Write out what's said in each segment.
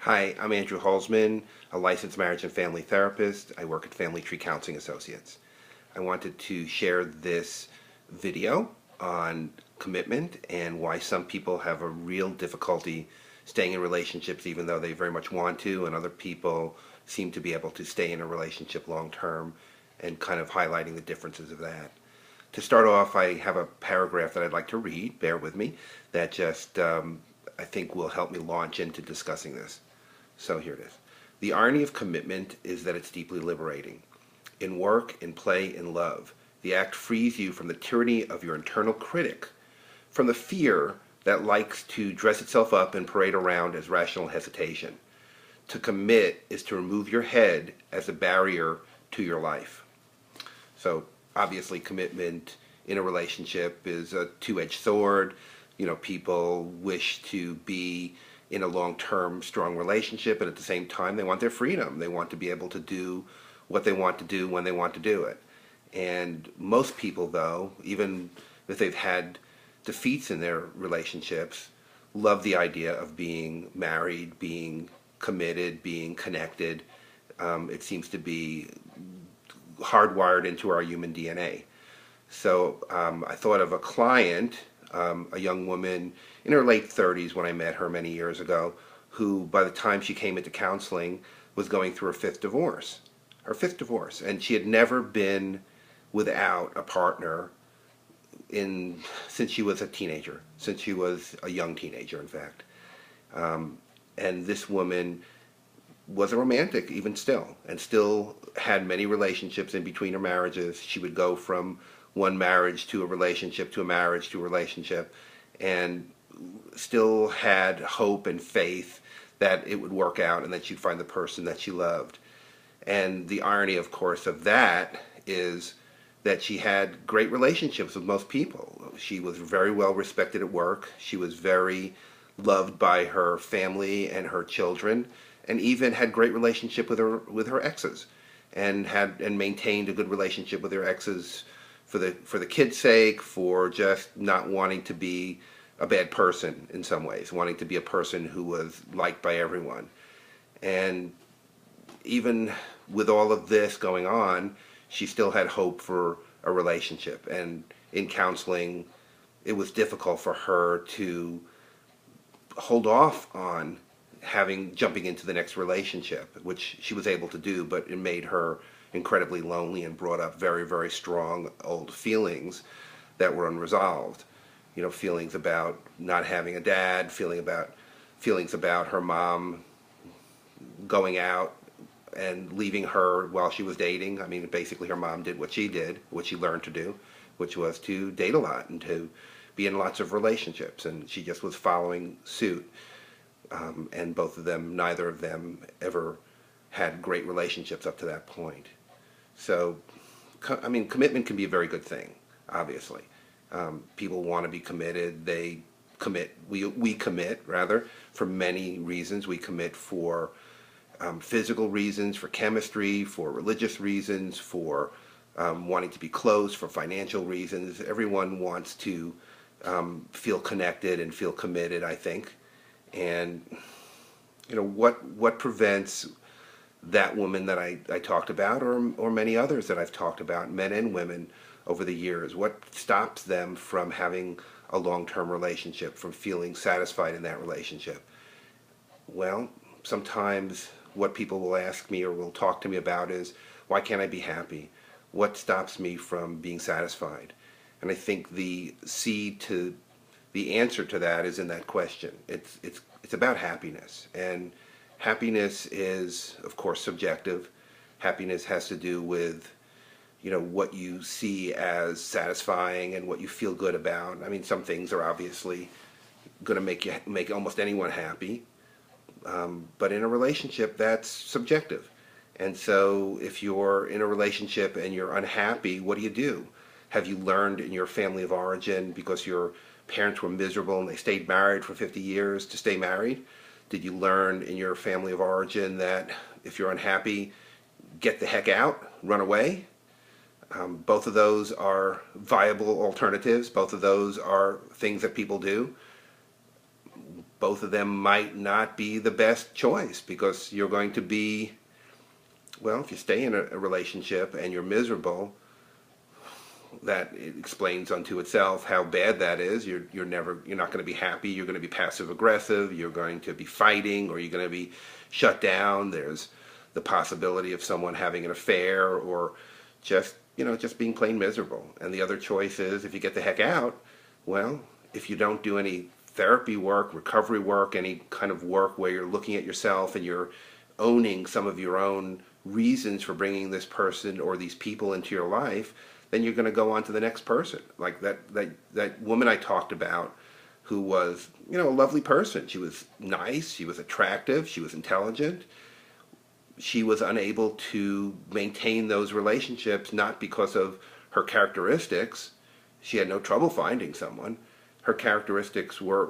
Hi, I'm Andrew Holzman, a licensed marriage and family therapist. I work at Family Tree Counseling Associates. I wanted to share this video on commitment and why some people have a real difficulty staying in relationships even though they very much want to, and other people seem to be able to stay in a relationship long term, and kind of highlighting the differences of that. To start off, I have a paragraph that I'd like to read, bear with me, that just I think will help me launch into discussing this. So here it is. The irony of commitment is that it's deeply liberating. In work, in play, in love, the act frees you from the tyranny of your internal critic, from the fear that likes to dress itself up and parade around as rational hesitation. To commit is to remove your head as a barrier to your life. So obviously commitment in a relationship is a two-edged sword. People wish to be in a long-term strong relationship, and at the same time they want their freedom. They want to be able to do what they want to do when they want to do it. And most people, though, even if they've had defeats in their relationships, love the idea of being married, being committed, being connected. It seems to be hardwired into our human DNA. So I thought of a client, a young woman in her late 30s when I met her many years ago, who by the time she came into counseling was going through her fifth divorce. And she had never been without a partner since she was a teenager, since she was a young teenager, in fact. And this woman was a romantic even still, and still had many relationships in between her marriages. She would go from one marriage to a relationship to a marriage to a relationship, and still had hope and faith that it would work out and that she'd find the person that she loved. And the irony, of course, of that is that she had great relationships with most people. She was very well respected at work. She was very loved by her family and her children, and even had great relationship with her exes, and maintained a good relationship with her exes for the kids' sake, for just not wanting to be a bad person in some ways, wanting to be a person who was liked by everyone. And even with all of this going on, she still had hope for a relationship. And in counseling, it was difficult for her to hold off on jumping into the next relationship, which she was able to do, but it made her incredibly lonely and brought up very, very strong old feelings that were unresolved. Feelings about not having a dad, feelings about her mom going out and leaving her while she was dating. I mean, basically her mom did what she did, what she learned to do, which was to date a lot and to be in lots of relationships, and she just was following suit. And neither of them ever had great relationships up to that point. So, commitment can be a very good thing, obviously. People want to be committed. They commit. We commit, rather, for many reasons. We commit for physical reasons, for chemistry, for religious reasons, for wanting to be close, for financial reasons. Everyone wants to feel connected and feel committed, I think. And what prevents that woman that I talked about, or many others that I've talked about, men and women, over the years? What stops them from having a long-term relationship, from feeling satisfied in that relationship? Well, sometimes what people will ask me or will talk to me about is, why can't I be happy? What stops me from being satisfied? And I think the answer to that is in that question. It's about happiness, and happiness is, of course, subjective. Happiness has to do with what you see as satisfying and what you feel good about. I mean, some things are obviously going to make almost anyone happy, but in a relationship, that's subjective. And so if you're in a relationship and you're unhappy, what do? Have you learned in your family of origin, because your parents were miserable and they stayed married for 50 years, to stay married? Did you learn in your family of origin that if you're unhappy, get the heck out, run away? Both of those are viable alternatives. Both of those are things that people do. both of them might not be the best choice, because you're going to be, well, if you stay in a relationship and you're miserable, that it explains unto itself how bad that is. You're not going to be happy. You're going to be passive aggressive. You're going to be fighting, or you're going to be shut down. There's the possibility of someone having an affair, or just being plain miserable. And the other choice is, if you get the heck out, well, if you don't do any therapy work, recovery work, any kind of work where you're looking at yourself and you're owning some of your own reasons for bringing this person or these people into your life, then you're going to go on to the next person. Like that woman I talked about, who was, a lovely person. She was nice, she was attractive, she was intelligent. She was unable to maintain those relationships, not because of her characteristics. She had no trouble finding someone. Her characteristics were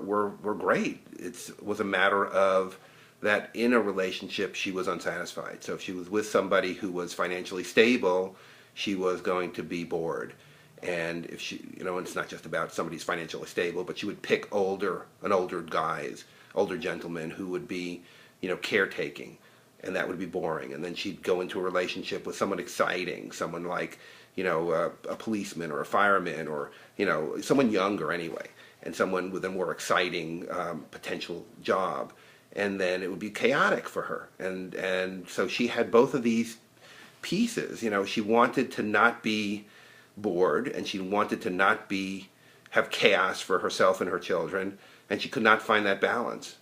great. It was a matter of that in a relationship she was unsatisfied. So if she was with somebody who was financially stable, she was going to be bored. And if she, and it's not just about somebody's financially stable, but she would pick older gentlemen who would be, caretaking, and that would be boring. And then she'd go into a relationship with someone exciting, someone like, a policeman or a fireman, or, someone younger anyway, and someone with a more exciting potential job. And then it would be chaotic for her. And so she had both of these pieces. She wanted to not be bored, and she wanted to not have chaos for herself and her children, and she could not find that balance.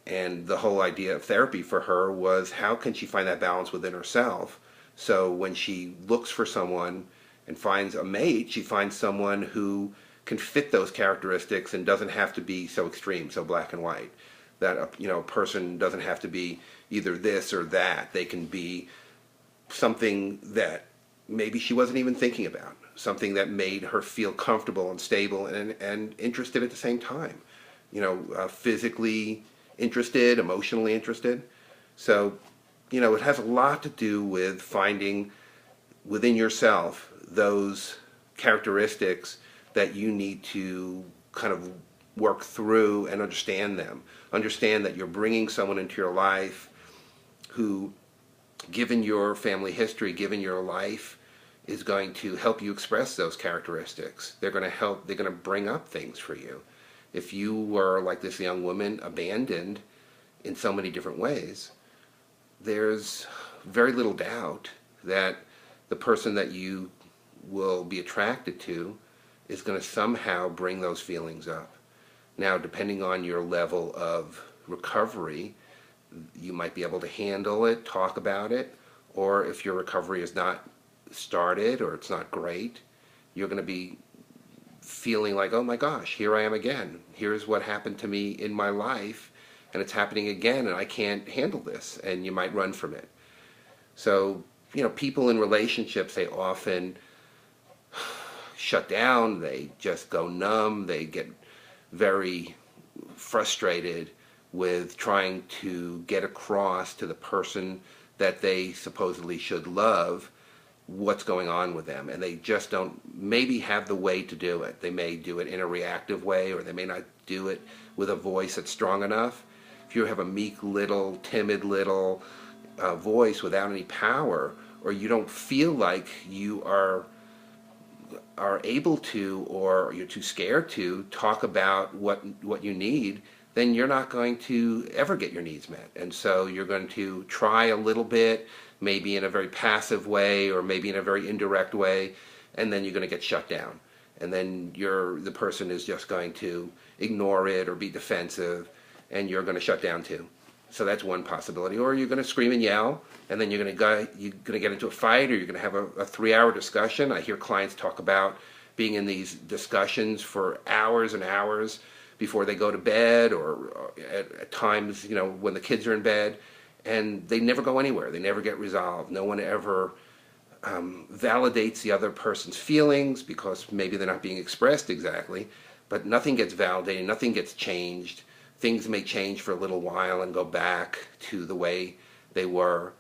And the whole idea of therapy for her was, how can she find that balance within herself? So when she looks for someone and finds a mate, she finds someone who can fit those characteristics and doesn't have to be so extreme, so black and white. That a person doesn't have to be either this or that. They can be something that maybe she wasn't even thinking about, something that made her feel comfortable and stable and interested at the same time. Physically interested, emotionally interested. So, it has a lot to do with finding within yourself those characteristics that you need to kind of work through and understand them. Understand that you're bringing someone into your life who, given your family history, given your life, is going to help you express those characteristics. They're going to bring up things for you. If you were, like this young woman, abandoned in so many different ways, there's very little doubt that the person that you will be attracted to is going to somehow bring those feelings up. Now, depending on your level of recovery, you might be able to handle it, talk about it, or if your recovery is not started or it's not great, you're going to be feeling like, oh my gosh, here I am again. Here's what happened to me in my life, and it's happening again, and I can't handle this, and you might run from it. So, people in relationships, they often shut down, they just go numb, they get very frustrated with trying to get across to the person that they supposedly should love what's going on with them, and they just don't maybe have the way to do it. They may do it in a reactive way, or they may not do it with a voice that's strong enough. If you have a meek little, timid little voice without any power, or you don't feel like you are able to, or you're too scared to talk about what you need, then you're not going to ever get your needs met. And so you're going to try a little bit, maybe in a very passive way, or maybe in a very indirect way, and then you're going to get shut down. And then the person is just going to ignore it or be defensive, and you're going to shut down too. So that's one possibility. Or you're going to scream and yell, and then you're going to get into a fight, or you're going to have a 3-hour discussion. I hear clients talk about being in these discussions for hours and hours before they go to bed, or at times, when the kids are in bed, and they never go anywhere. They never get resolved. No one ever validates the other person's feelings, because maybe they're not being expressed exactly, but nothing gets validated, nothing gets changed. Things may change for a little while and go back to the way they were.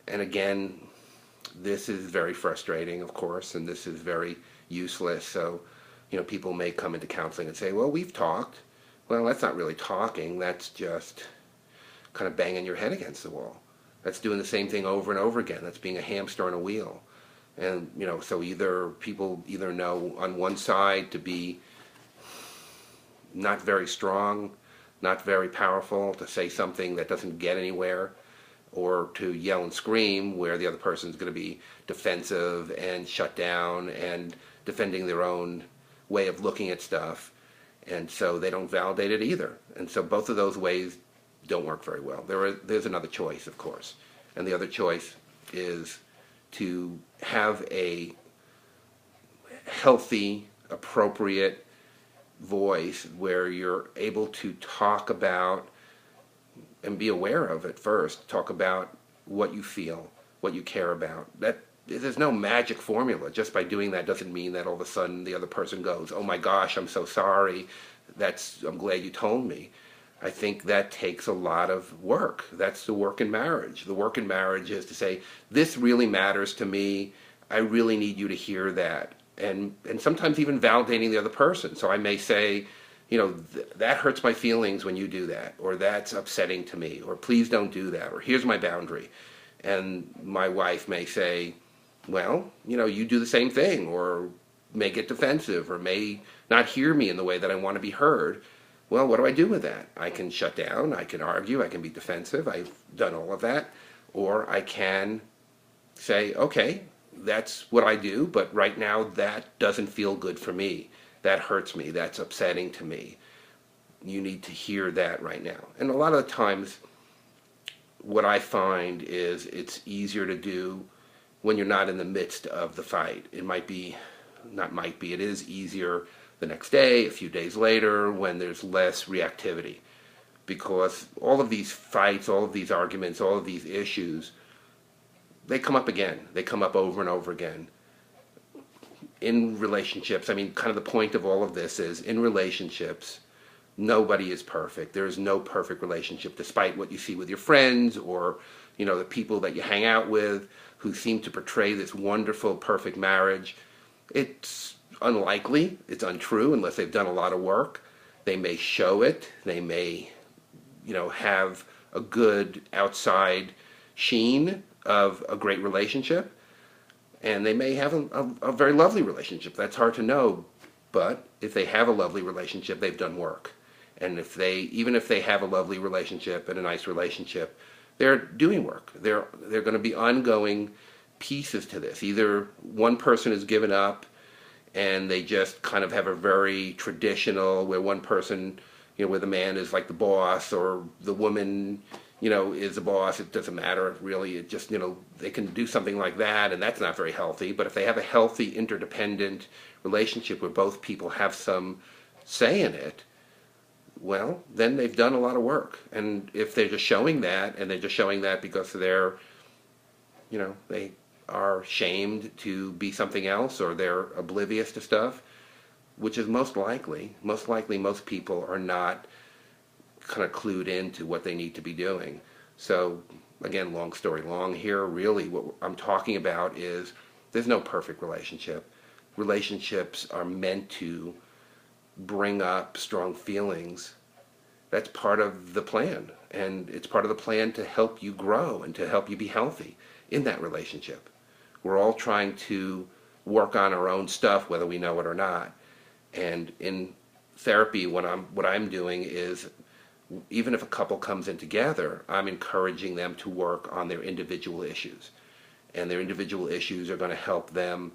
And again, this is very frustrating, of course, and this is very useless. So, people may come into counseling and say, well, we've talked. Well, that's not really talking. That's just kind of banging your head against the wall. That's doing the same thing over and over again. That's being a hamster on a wheel. And, so either people either know on one side to be not very strong, not very powerful, to say something that doesn't get anywhere, or to yell and scream where the other person's going to be defensive and shut down and defending their own way of looking at stuff. And so they don't validate it either. And so both of those ways don't work very well. There's another choice, of course. And the other choice is to have a healthy, appropriate voice where you're able to talk about and be aware of it first. Talk about what you feel, what you care about. There's no magic formula. Just by doing that doesn't mean that all of a sudden the other person goes, "Oh my gosh, I'm so sorry. I'm glad you told me." I think that takes a lot of work. That's the work in marriage. The work in marriage is to say, "This really matters to me. I really need you to hear that." And sometimes even validating the other person. So I may say, that hurts my feelings when you do that, or that's upsetting to me, or please don't do that, or here's my boundary. And my wife may say, well, you do the same thing, or may get defensive, or may not hear me in the way that I want to be heard. Well, what do I do with that? I can shut down, I can argue, I can be defensive, I've done all of that, or I can say, okay, that's what I do, but right now that doesn't feel good for me. That hurts me. That's upsetting to me. You need to hear that right now. And a lot of the times, what I find is it's easier to do when you're not in the midst of the fight. It is easier the next day, a few days later, when there's less reactivity. Because all of these fights, all of these arguments, all of these issues, they come up again. They come up over and over again. In relationships, kind of the point of all of this is, in relationships, nobody is perfect. There is no perfect relationship, despite what you see with your friends or, the people that you hang out with who seem to portray this wonderful, perfect marriage. It's unlikely, it's untrue, unless they've done a lot of work. They may show it, they may, have a good outside sheen of a great relationship, and they may have a very lovely relationship. That's hard to know, but if they have a lovely relationship, they've done work. And even if they have a lovely relationship and a nice relationship, they're doing work. They're going to be ongoing pieces to this. Either one person has given up and they just kind of have a very traditional, where one person, where the man is like the boss, or the woman, is the boss. It doesn't matter really. It just, they can do something like that, and that's not very healthy. But if they have a healthy, interdependent relationship where both people have some say in it, well, then they've done a lot of work. And if they're just showing that, and they're just showing that because they're, they are shamed to be something else, or they're oblivious to stuff, which is most likely most people are not kind of clued into what they need to be doing. So again, long story long here, really what I'm talking about is there's no perfect relationship. Relationships are meant to bring up strong feelings. That's part of the plan, and it's part of the plan to help you grow and to help you be healthy in that relationship. We're all trying to work on our own stuff, whether we know it or not. And in therapy, what I'm doing is, even if a couple comes in together, I'm encouraging them to work on their individual issues. And their individual issues are going to help them